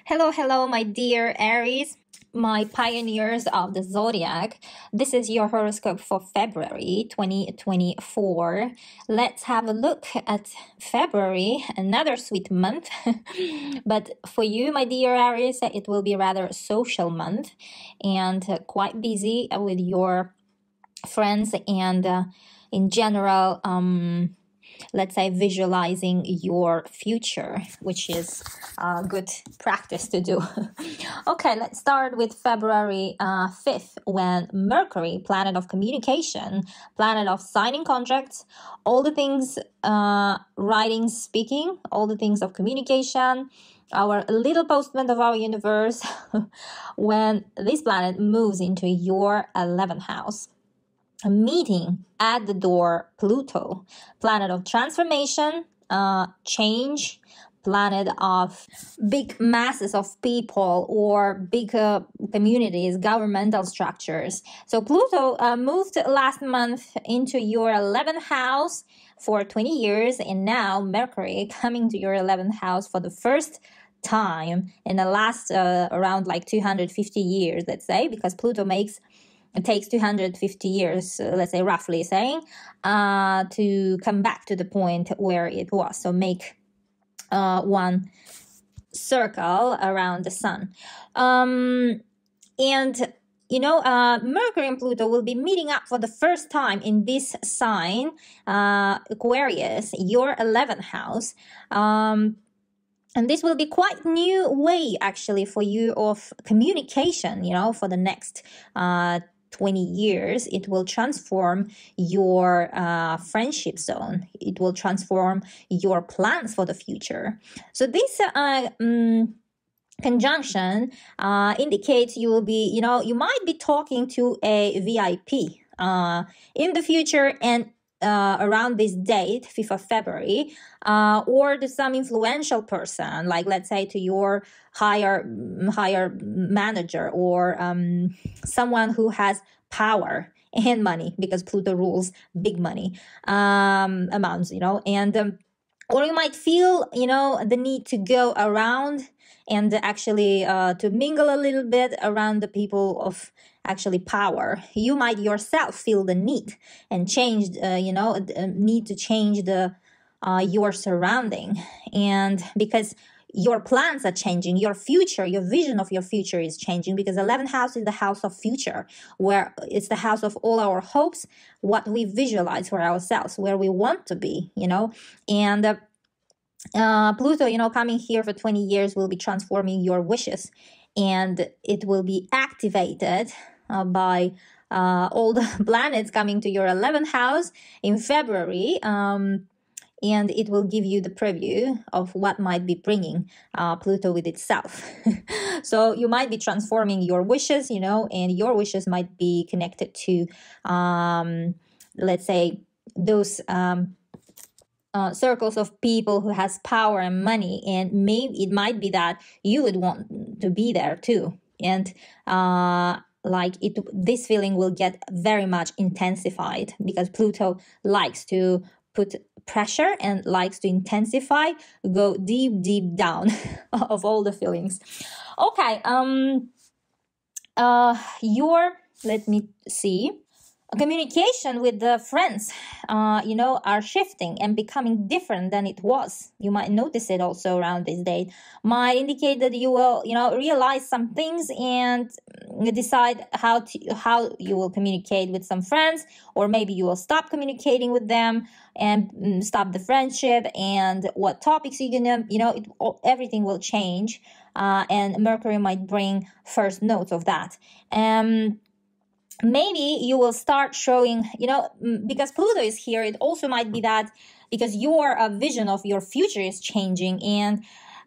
Hello, hello, my dear Aries, my pioneers of the zodiac. This is your horoscope for February 2024. Let's have a look at February, another sweet month. But for you, my dear Aries, it will be a rather social month and quite busy with your friends and in general, let's say visualizing your future, which is a good practice to do. Okay, let's start with February 5th, when Mercury, planet of communication, planet of signing contracts, all the things writing, speaking, all the things of communication, our little postman of our universe, when this planet moves into your 11th house. A meeting at the door Pluto, planet of transformation, change, planet of big masses of people or big communities, governmental structures. So Pluto moved last month into your 11th house for 20 years, and now Mercury coming to your 11th house for the first time in the last around like 250 years, let's say, because Pluto it takes 250 years, let's say roughly saying, to come back to the point where it was. So make one circle around the sun. And Mercury and Pluto will be meeting up for the first time in this sign, Aquarius, your 11th house. And this will be quite new way actually for you of communication, for the next 20 years. It will transform your friendship zone. It will transform your plans for the future. So this conjunction indicates you will be, you might be talking to a VIP in the future and around this date, 5th of February, or to some influential person, like let's say to your higher manager or someone who has power and money, because Pluto rules big money amounts, and or you might feel, the need to go around and actually to mingle a little bit around the people of actually power. You might yourself feel the need and change, need to change the your surrounding, and because your plans are changing, your future, your vision of your future is changing, because 11th house is the house of future, where it's the house of all our hopes, what we visualize for ourselves, where we want to be, and Pluto, coming here for 20 years will be transforming your wishes, and it will be activated by all the planets coming to your 11th house in February, and it will give you the preview of what might be bringing Pluto with itself. So you might be transforming your wishes, and your wishes might be connected to, let's say, those circles of people who has power and money, and maybe it might be that you would want to be there too, and this feeling will get very much intensified, because Pluto likes to put pressure and likes to intensify, go deep down of all the feelings. Okay, let me see. Communication with the friends, are shifting and becoming different than it was. You might notice it also around this date. Might indicate that you will, realize some things and decide how you will communicate with some friends, or maybe you will stop communicating with them and stop the friendship, and what topics you're gonna, everything will change, and Mercury might bring first notes of that. Maybe you will start showing, because Pluto is here, it also might be that because your vision of your future is changing, and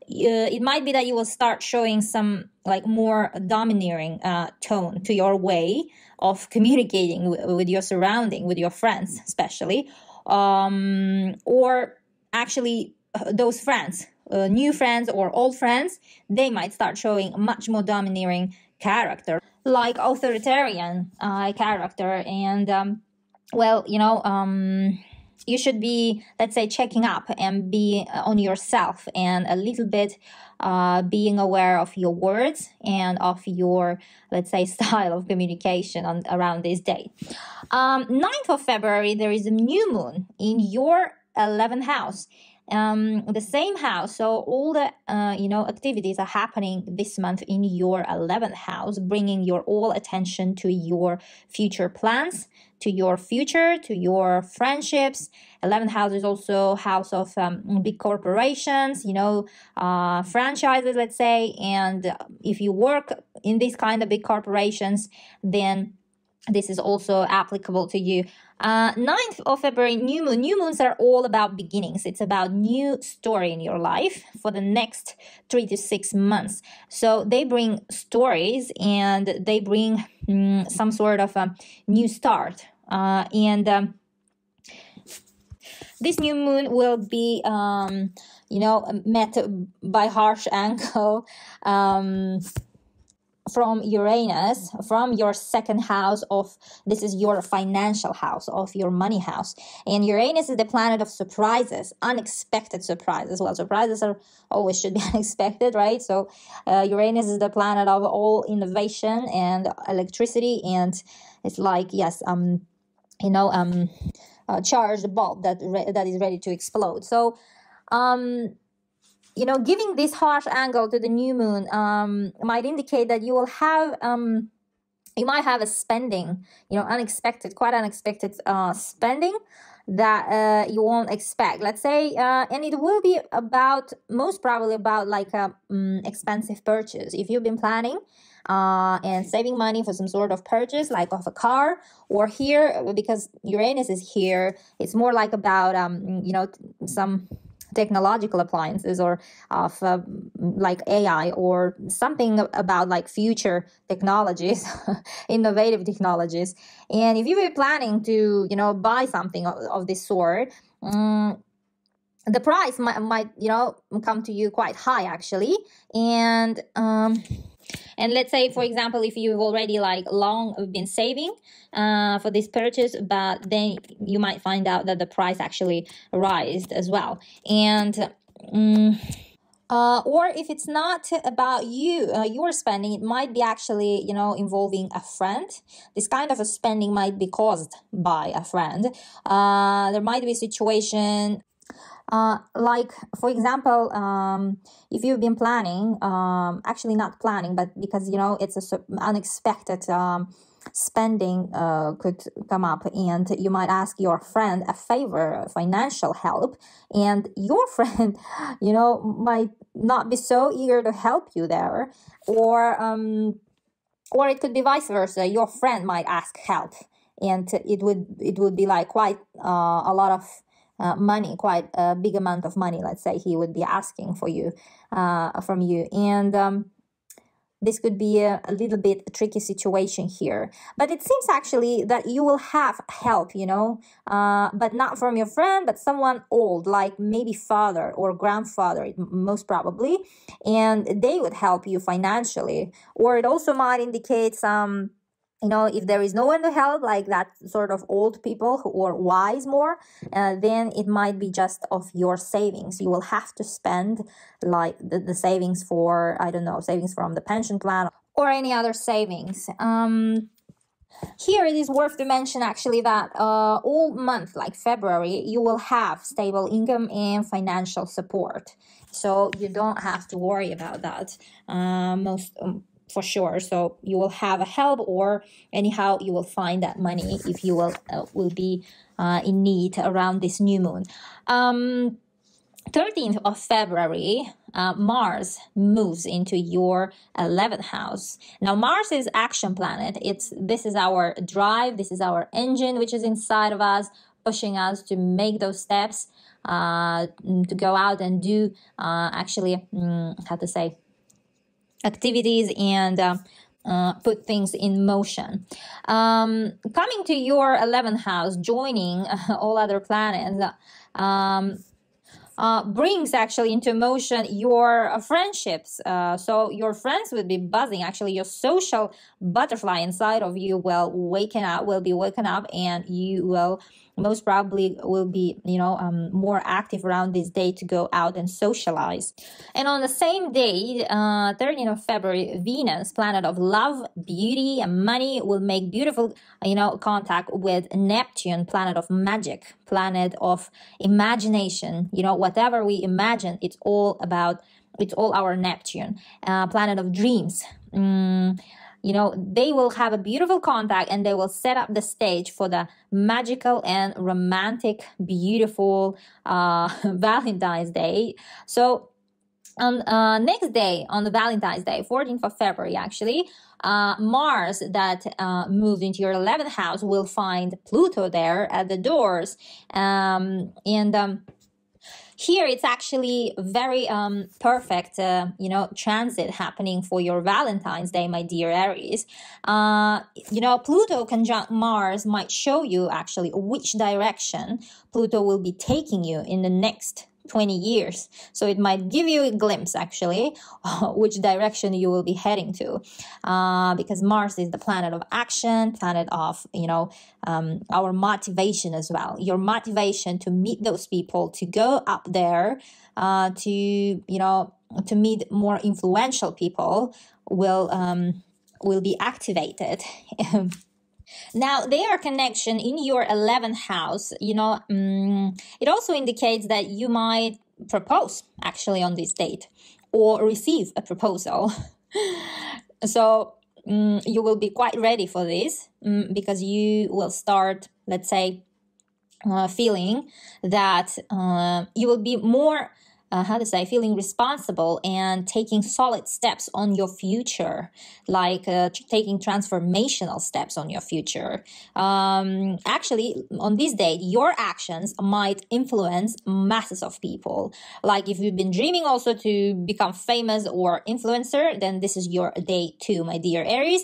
it might be that you will start showing some like more domineering tone to your way of communicating with your surrounding, with your friends especially, or actually those friends, new friends or old friends, they might start showing much more domineering character, like authoritarian character, and you should be, let's say, checking up and be on yourself, and a little bit being aware of your words and of your, let's say, style of communication around this date. 9th of February, there is a new moon in your 11th house. The same house, so all the activities are happening this month in your 11th house, bringing your all attention to your future plans, to your future, to your friendships. 11th house is also house of big corporations, franchises, let's say. And if you work in these kind of big corporations, then this is also applicable to you. 9th of February, new moon. New moons are all about beginnings. It's about new story in your life for the next 3 to 6 months. So they bring stories, and they bring some sort of a new start. This new moon will be, met by harsh angle from Uranus, from your second house of, this is your financial house, of your money house. And Uranus is the planet of surprises, unexpected surprises. Well, surprises are always should be unexpected, right? So Uranus is the planet of all innovation and electricity, and it's like, yes, charged bulb that is ready to explode. So giving this harsh angle to the new moon might indicate that you will have, you might have a spending, quite unexpected spending that you won't expect. Let's say, and it will be about, most probably about like a expensive purchase. If you've been planning and saving money for some sort of purchase, like of a car, or here, because Uranus is here, it's more like about, some technological appliances, or of like AI, or something about like future technologies, innovative technologies. And if you were planning to, buy something of this sort, the price might come to you quite high, actually. And let's say, for example, if you've already long been saving for this purchase, but then you might find out that the price actually rised as well. And or if it's not about your spending, it might be actually, involving a friend. This kind of a spending might be caused by a friend. There might be a situation, like, for example, if you've been planning, actually not planning, but because, it's a unexpected spending could come up, and you might ask your friend a favor, financial help, and your friend, might not be so eager to help you there, or it could be vice versa. Your friend might ask help, and it would be like quite a lot of money, quite a big amount of money, let's say, he would be asking for you, from you. And this could be a little bit a tricky situation here. But it seems actually that you will have help, but not from your friend, but someone old, like maybe father or grandfather, most probably, and they would help you financially. Or it also might indicate some, if there is no one to help, like that sort of old people who are wise more, then it might be just of your savings. You will have to spend like the savings for, I don't know, savings from the pension plan or any other savings. Here it is worth to mention actually that all month, like February, you will have stable income and financial support. So you don't have to worry about that. For sure. So you will have a help, or anyhow you will find that money if you will be in need around this new moon. 13th of February, Mars moves into your 11th house. Now, Mars is action planet. This is our drive. This is our engine, which is inside of us, pushing us to make those steps, to go out and do activities and put things in motion. Coming to your 11th house, joining all other planets, brings actually into motion your friendships. So your friends will be buzzing. Actually, your social butterfly inside of you will be waken up, and you will most probably will be, more active around this day to go out and socialize. And on the same day, 13th of February, Venus, planet of love, beauty, and money, will make beautiful, contact with Neptune, planet of magic, planet of imagination. Whatever we imagine, it's all our Neptune, planet of dreams. They will have a beautiful contact, and they will set up the stage for the magical and romantic, beautiful Valentine's Day. So on next day, on the Valentine's Day, 14th of February, actually, Mars, that moved into your 11th house, will find Pluto there at the doors. Here it's actually very perfect, transit happening for your Valentine's Day, my dear Aries. Pluto conjunct Mars might show you actually which direction Pluto will be taking you in the next 20 years. So it might give you a glimpse, actually, which direction you will be heading to, because Mars is the planet of action, planet of, our motivation as well. Your motivation to meet those people, to go up there, to meet more influential people will be activated. Now, their connection in your 11th house, it also indicates that you might propose actually on this date or receive a proposal. So you will be quite ready for this, because you will start, let's say, feeling that you will be more feeling responsible and taking solid steps on your future, like taking transformational steps on your future. Actually, on this date, your actions might influence masses of people. Like if you've been dreaming also to become famous or influencer, then this is your day too, my dear Aries.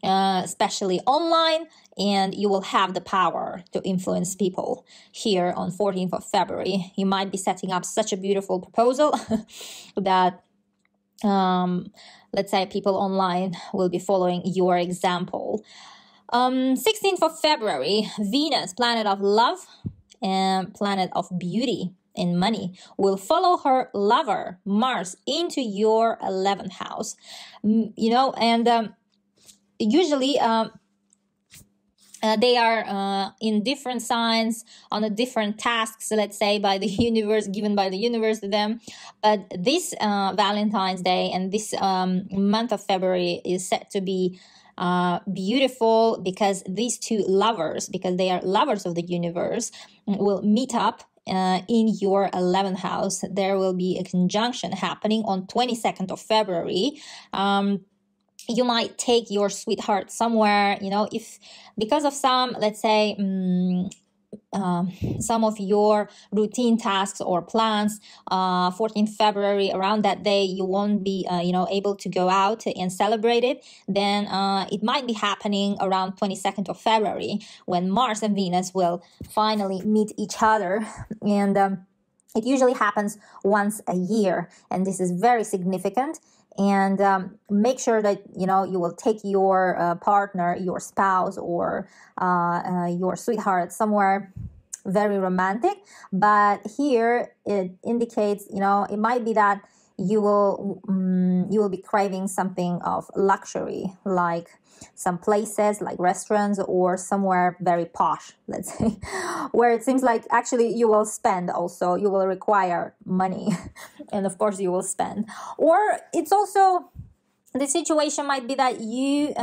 Especially online, and you will have the power to influence people here on 14th of February. You might be setting up such a beautiful proposal that, let's say, people online will be following your example. 16th of February, Venus, planet of love and planet of beauty and money, will follow her lover, Mars, into your 11th house. Usually they are in different signs on a different tasks, let's say, by the universe, given by the universe to them. But this Valentine's Day and this month of February is set to be beautiful, because these two lovers, because they are lovers of the universe, will meet up in your 11th house. There will be a conjunction happening on 22nd of February. You might take your sweetheart somewhere, if because of some, let's say, some of your routine tasks or plans, 14th February, around that day, you won't be, able to go out and celebrate it. Then it might be happening around 22nd of February, when Mars and Venus will finally meet each other. And it usually happens once a year, and this is very significant. And make sure that, you will take your partner, your spouse, or your sweetheart somewhere very romantic. But here it indicates, it might be that you will be craving something of luxury, like some places like restaurants or somewhere very posh, let's say, where it seems like actually you will spend also, you will require money, and of course you will spend. Or it's also, the situation might be that you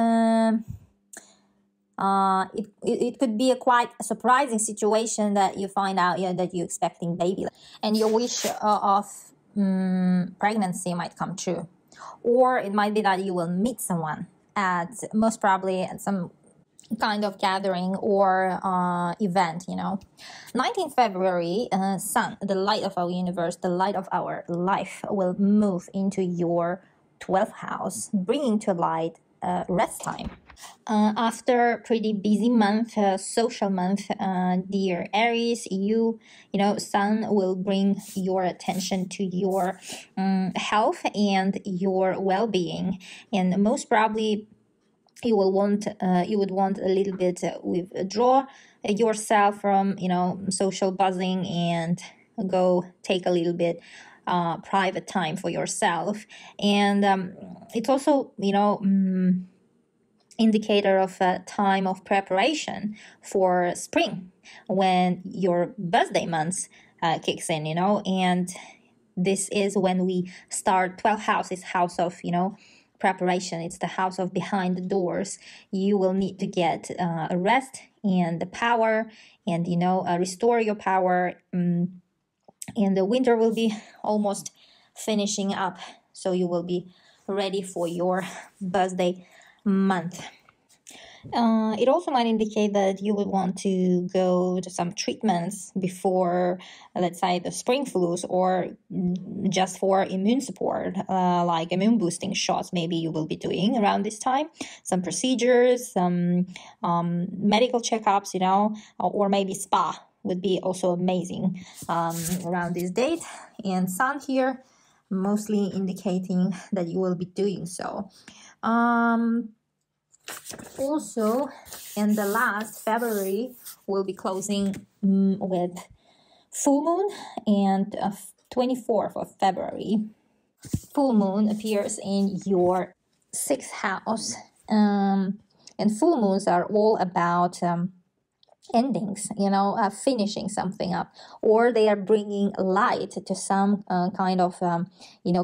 it could be a quite surprising situation that you find out that you're expecting baby, and your wish of pregnancy might come true. Or it might be that you will meet someone at, most probably at some kind of gathering or event, 19th February, Sun, the light of our universe, the light of our life, will move into your 12th house, bringing to light rest time. After a pretty busy month, social month, dear Aries, Sun will bring your attention to your health and your well-being, and most probably you would want a little bit withdraw yourself from, social buzzing, and go take a little bit private time for yourself. And it's also, indicator of a time of preparation for spring, when your birthday month kicks in, and this is when we start. 12th house is house of, preparation. It's the house of behind the doors. You will need to get a rest and the power, and restore your power. And the winter will be almost finishing up, so you will be ready for your birthday month. It also might indicate that you would want to go to some treatments before, let's say, the spring flus, or just for immune support, like immune boosting shots. Maybe you will be doing around this time some procedures, some medical checkups, or maybe spa would be also amazing around this date. And sun here mostly indicating that you will be doing so. Also, in the last February, we'll be closing with full moon, and 24th of February. Full moon appears in your 6th house. And full moons are all about endings, finishing something up, or they are bringing light to some kind of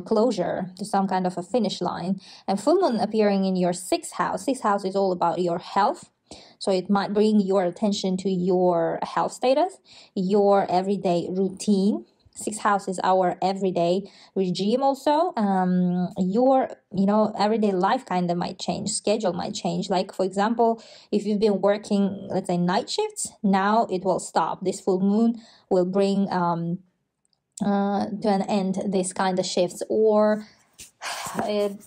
closure, to some kind of a finish line. And full moon appearing in your 6th house. 6th house is all about your health, so it might bring your attention to your health status, your everyday routine. 6th house is our everyday regime also. Your everyday life kind of might change, schedule might change. Like, for example, if you've been working, let's say, night shifts, now it will stop. This full moon will bring to an end this kind of shifts, or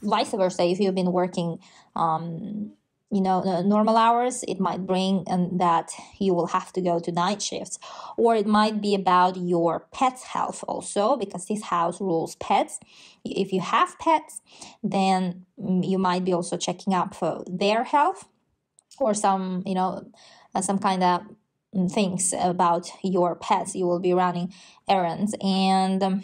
vice versa. If you've been working normal hours, it might bring that you will have to go to night shifts. Or it might be about your pet's health also, because this house rules pets. If you have pets, then you might be also checking up for their health, or some kind of things about your pets. You will be running errands, and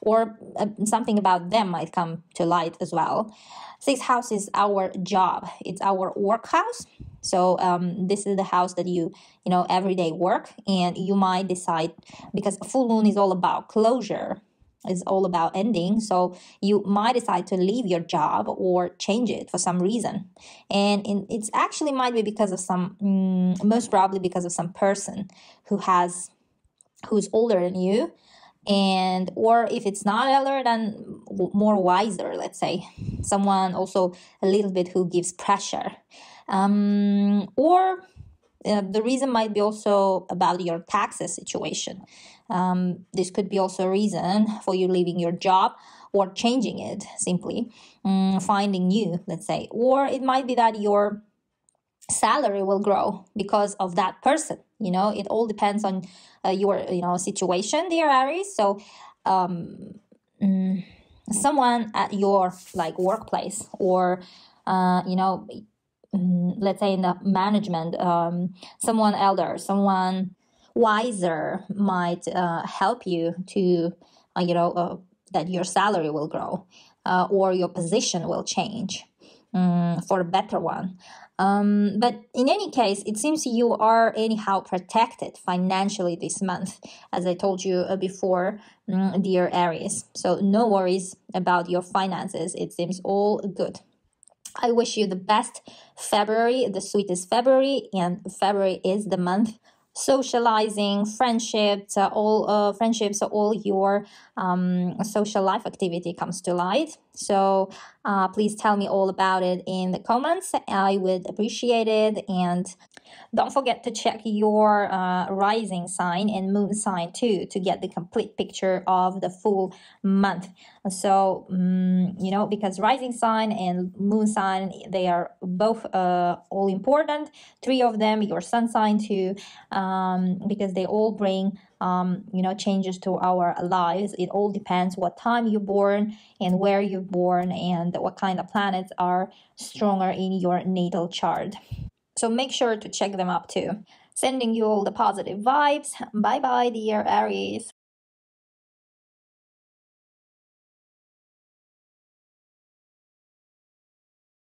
or something about them might come to light as well. 6th house is our job. It's our work house. So this is the house that you everyday work, and you might decide, because full moon is all about closure, is all about ending. So you might decide to leave your job or change it for some reason. And it's actually might be because of some, most probably because of some person who's older than you, and or if it's not elder, then more wiser, let's say, someone also a little bit who gives pressure, or the reason might be also about your taxes situation. This could be also a reason for you leaving your job or changing it, simply finding new, let's say. Or it might be that your salary will grow because of that person. It all depends on your situation, dear Aries. So someone at your workplace, or let's say in the management, someone elder, someone wiser might help you to that your salary will grow, or your position will change for a better one. But in any case, it seems you are anyhow protected financially this month, as I told you before, dear Aries. So no worries about your finances. It seems all good. I wish you the best February, the sweetest February, and February is the month socializing, friendships, all your social life activity comes to light. So please tell me all about it in the comments. I would appreciate it. And don't forget to check your rising sign and moon sign too, to get the complete picture of the full month. So, because rising sign and moon sign, they are both all important. 3 of them, your sun sign too, because they all bring changes to our lives. It all depends what time you're born and where you're born, and what kind of planets are stronger in your natal chart. So make sure to check them up too. Sending you all the positive vibes. Bye bye, dear Aries.